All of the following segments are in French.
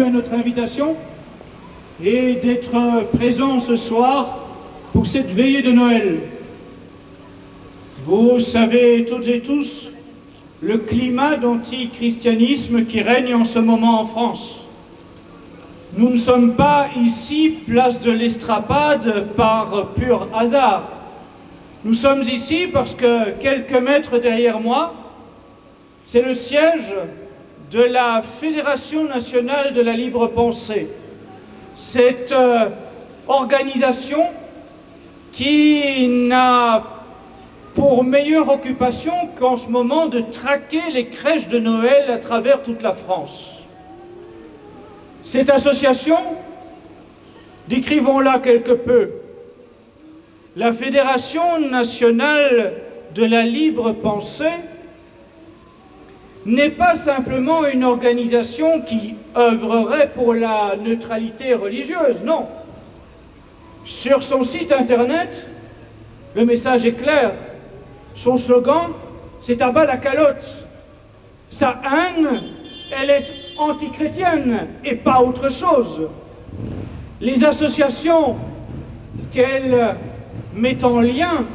répondu à notre invitation et d'être présent ce soir pour cette veillée de Noël. Vous savez toutes et tous le climat d'antichristianisme qui règne en ce moment en France. Nous ne sommes pas ici place de l'Estrapade par pur hasard. Nous sommes ici parce que quelques mètres derrière moi, c'est le siège de la Fédération nationale de la libre pensée. Cette organisation qui n'a pour meilleure occupation qu'en ce moment de traquer les crèches de Noël à travers toute la France. Cette association, décrivons-la quelque peu. La Fédération nationale de la libre pensée n'est pas simplement une organisation qui œuvrerait pour la neutralité religieuse, non. Sur son site internet, le message est clair. Son slogan, c'est « à bas la calotte ». Sa haine, elle est antichrétienne et pas autre chose. Les associations qu'elle met en lien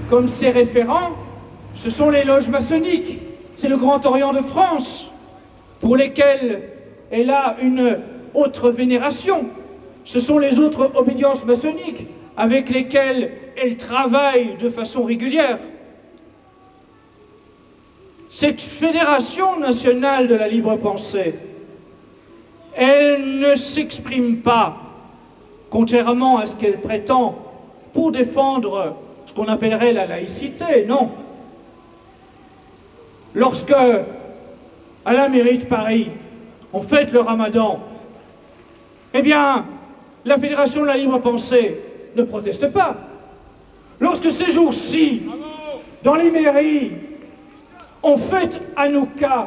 comme ses référents, ce sont les loges maçonniques, c'est le Grand Orient de France, pour lesquels elle a une autre vénération. Ce sont les autres obédiences maçonniques avec lesquelles elle travaille de façon régulière. Cette Fédération nationale de la libre pensée, elle ne s'exprime pas, contrairement à ce qu'elle prétend, pour défendre ce qu'on appellerait la laïcité, non. Lorsque, à la mairie de Paris, on fête le Ramadan, eh bien, la Fédération de la libre pensée ne proteste pas. Lorsque ces jours-ci, dans les mairies, on fête Hanouka,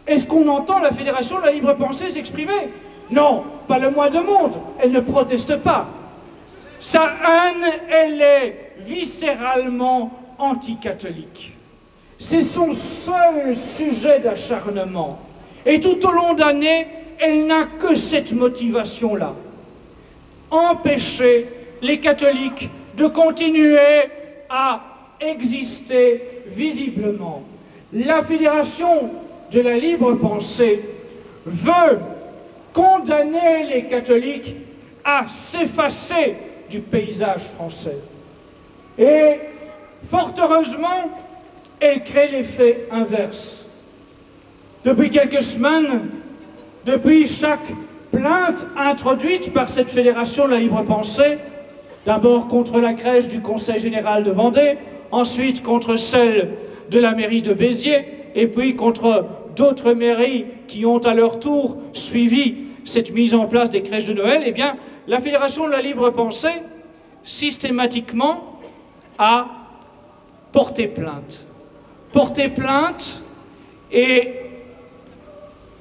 est-ce qu'on entend la Fédération de la libre pensée s'exprimer? Non, pas le moins de monde, elle ne proteste pas. Sa haine, elle est viscéralement anticatholique. C'est son seul sujet d'acharnement. Et tout au long d'années, elle n'a que cette motivation-là. Empêcher les catholiques de continuer à exister visiblement. La Fédération de la libre pensée veut condamner les catholiques à s'effacer du paysage français. Et fort heureusement, elle crée l'effet inverse. Depuis quelques semaines, depuis chaque plainte introduite par cette Fédération de la libre pensée, d'abord contre la crèche du Conseil général de Vendée, ensuite contre celle de la mairie de Béziers, et puis contre d'autres mairies qui ont à leur tour suivi cette mise en place des crèches de Noël, eh bien, la Fédération de la libre pensée, systématiquement, a porté plainte. Porté plainte, et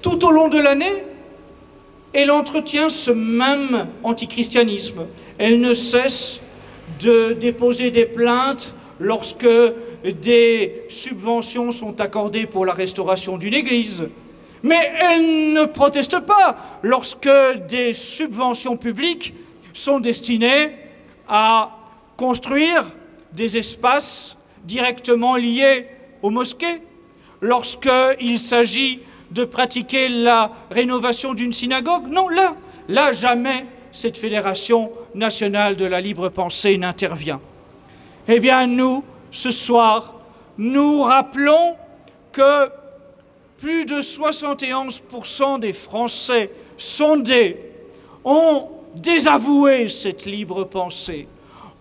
tout au long de l'année, elle entretient ce même antichristianisme. Elle ne cesse de déposer des plaintes lorsque des subventions sont accordées pour la restauration d'une église. Mais elle ne proteste pas lorsque des subventions publiques sont destinées à construire des espaces directement liés aux mosquées, lorsqu'il s'agit de pratiquer la rénovation d'une synagogue. Non, là jamais cette Fédération nationale de la libre pensée n'intervient. Eh bien, nous, ce soir, nous rappelons que plus de 71% des Français sondés ont désavoué cette libre pensée,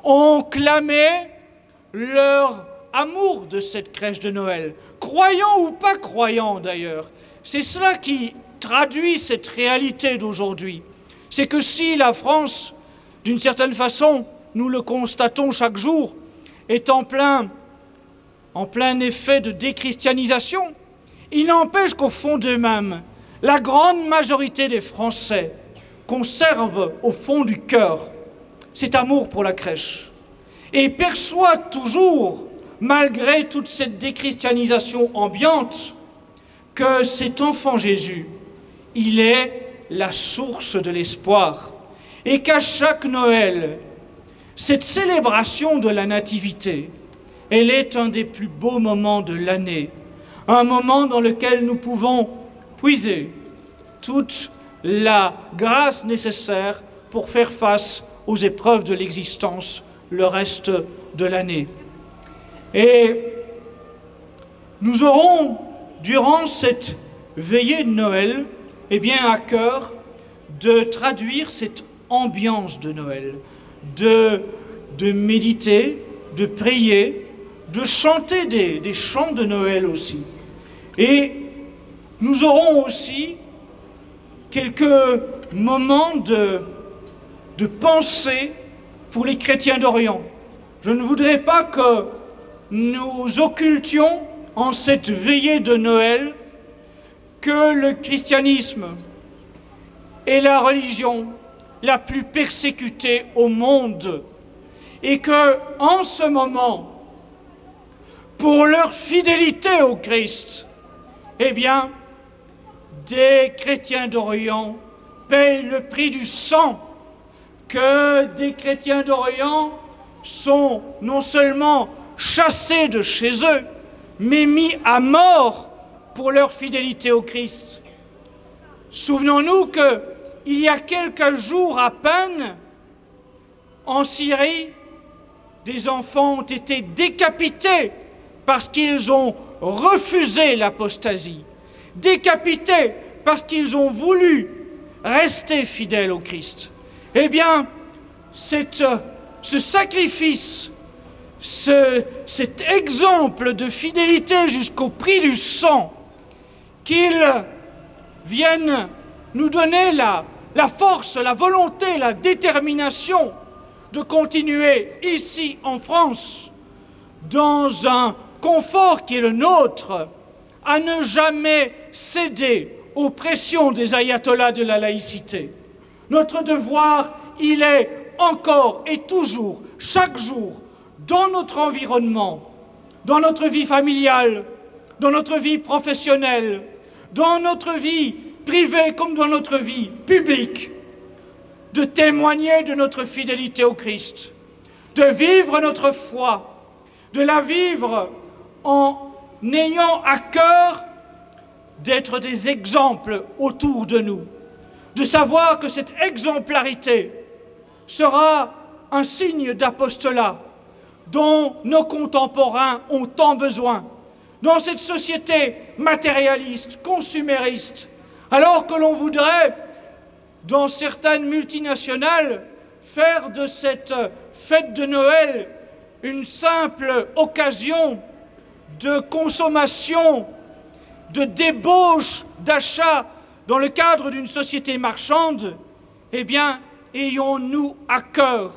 ont clamé leur amour de cette crèche de Noël, croyants ou pas croyants d'ailleurs. C'est cela qui traduit cette réalité d'aujourd'hui. C'est que si la France, d'une certaine façon, nous le constatons chaque jour, est en plein effet de déchristianisation, il n'empêche qu'au fond d'eux-mêmes, la grande majorité des Français conservent au fond du cœur cet amour pour la crèche et perçoivent toujours, malgré toute cette déchristianisation ambiante, que cet enfant Jésus, il est la source de l'espoir et qu'à chaque Noël, cette célébration de la Nativité, elle est un des plus beaux moments de l'année, un moment dans lequel nous pouvons puiser toute la grâce nécessaire pour faire face aux épreuves de l'existence le reste de l'année. Et nous aurons, durant cette veillée de Noël, eh bien, à cœur de traduire cette ambiance de Noël, de méditer, de prier, de chanter des chants de Noël aussi. Et nous aurons aussi quelques moments de pensée pour les chrétiens d'Orient. Je ne voudrais pas que nous occultions en cette veillée de Noël que le christianisme est la religion la plus persécutée au monde et que, en ce moment, pour leur fidélité au Christ, eh bien, des chrétiens d'Orient payent le prix du sang, que des chrétiens d'Orient sont non seulement chassés de chez eux, mais mis à mort pour leur fidélité au Christ. Souvenons-nous qu'il y a quelques jours à peine, en Syrie, des enfants ont été décapités parce qu'ils ont refusé l'apostasie, décapités parce qu'ils ont voulu rester fidèles au Christ. Eh bien, ce sacrifice, cet exemple de fidélité jusqu'au prix du sang, qu'ils viennent nous donner la force, la volonté, la détermination de continuer ici en France, dans un confort qui est le nôtre, à ne jamais céder aux pressions des ayatollahs de la laïcité. Notre devoir, il est encore et toujours, chaque jour, dans notre environnement, dans notre vie familiale, dans notre vie professionnelle, dans notre vie privée comme dans notre vie publique, de témoigner de notre fidélité au Christ, de vivre notre foi, de la vivre en ayant à cœur d'être des exemples autour de nous, de savoir que cette exemplarité sera un signe d'apostolat dont nos contemporains ont tant besoin, dans cette société matérialiste, consumériste, alors que l'on voudrait, dans certaines multinationales, faire de cette fête de Noël une simple occasion de consommation, de débauche, d'achat dans le cadre d'une société marchande, eh bien, ayons-nous à cœur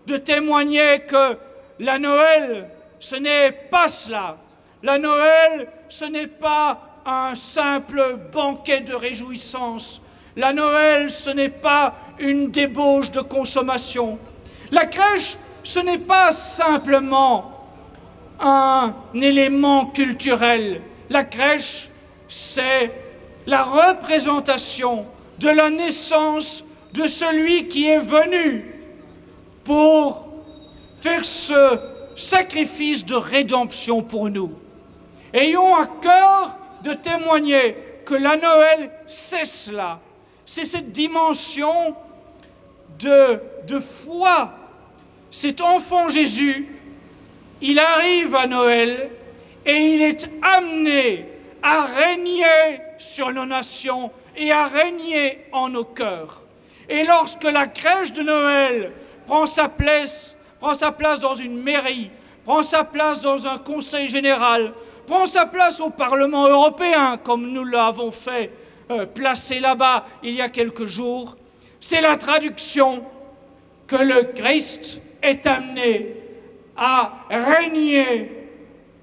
de témoigner que la Noël, ce n'est pas cela. La Noël, ce n'est pas un simple banquet de réjouissance. La Noël, ce n'est pas une débauche de consommation. La crèche, ce n'est pas simplement un élément culturel. La crèche, c'est la représentation de la naissance de celui qui est venu pour faire ce sacrifice de rédemption pour nous. Ayons à cœur de témoigner que la Noël, c'est cela. C'est cette dimension de foi. Cet enfant Jésus, il arrive à Noël et il est amené à régner sur nos nations et à régner en nos cœurs. Et lorsque la crèche de Noël prend sa place dans une mairie, prend sa place dans un conseil général, prend sa place au Parlement européen, comme nous l'avons fait placer là-bas il y a quelques jours, c'est la traduction que le Christ est amené à régner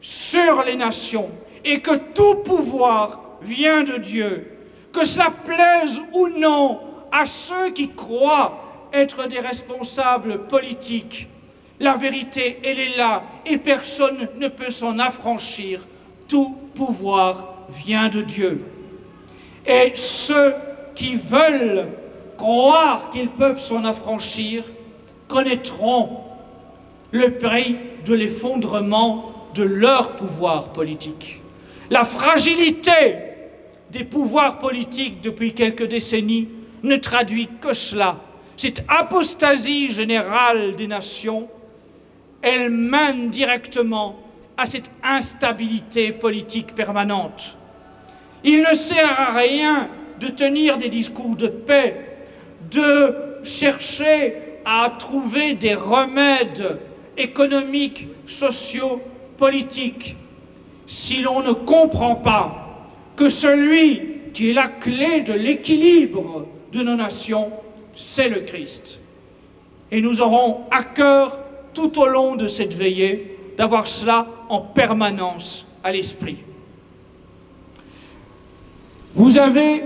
sur les nations et que tout pouvoir vient de Dieu, que cela plaise ou non à ceux qui croient être des responsables politiques. La vérité, elle est là et personne ne peut s'en affranchir. Tout pouvoir vient de Dieu. Et ceux qui veulent croire qu'ils peuvent s'en affranchir connaîtront le prix de l'effondrement de leur pouvoir politique. La fragilité des pouvoirs politiques depuis quelques décennies ne traduit que cela. Cette apostasie générale des nations, elle mène directement à cette instabilité politique permanente. Il ne sert à rien de tenir des discours de paix, de chercher à trouver des remèdes économiques, sociaux, politiques, si l'on ne comprend pas que celui qui est la clé de l'équilibre de nos nations, c'est le Christ. Et nous aurons à cœur, tout au long de cette veillée, d'avoir cela en permanence à l'esprit. Vous avez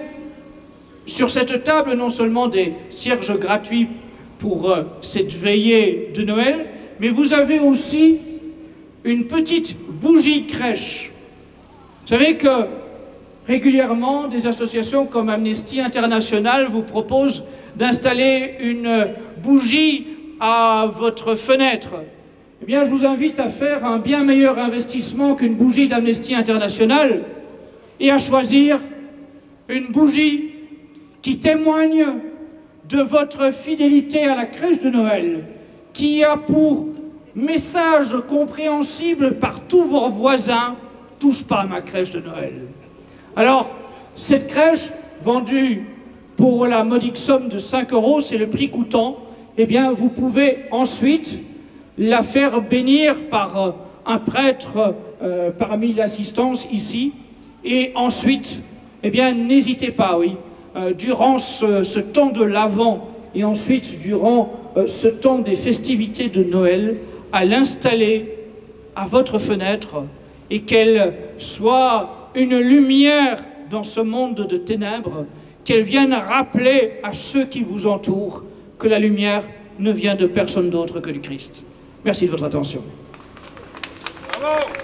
sur cette table non seulement des cierges gratuits pour cette veillée de Noël, mais vous avez aussi une petite bougie crèche. Vous savez que régulièrement, des associations comme Amnesty International vous proposent d'installer une bougie à votre fenêtre. Eh bien, je vous invite à faire un bien meilleur investissement qu'une bougie d'Amnesty International et à choisir une bougie qui témoigne de votre fidélité à la crèche de Noël, qui a pour message compréhensible par tous vos voisins « Touche pas à ma crèche de Noël ». Alors, cette crèche, vendue pour la modique somme de 5 €, c'est le prix coûtant, eh bien, vous pouvez ensuite la faire bénir par un prêtre parmi l'assistance ici, et ensuite, eh bien, n'hésitez pas, oui, durant ce temps de l'Avent et ensuite durant ce temps des festivités de Noël, à l'installer à votre fenêtre et qu'elle soit une lumière dans ce monde de ténèbres, qu'elle vienne rappeler à ceux qui vous entourent que la lumière ne vient de personne d'autre que du Christ. Merci de votre attention. Bravo.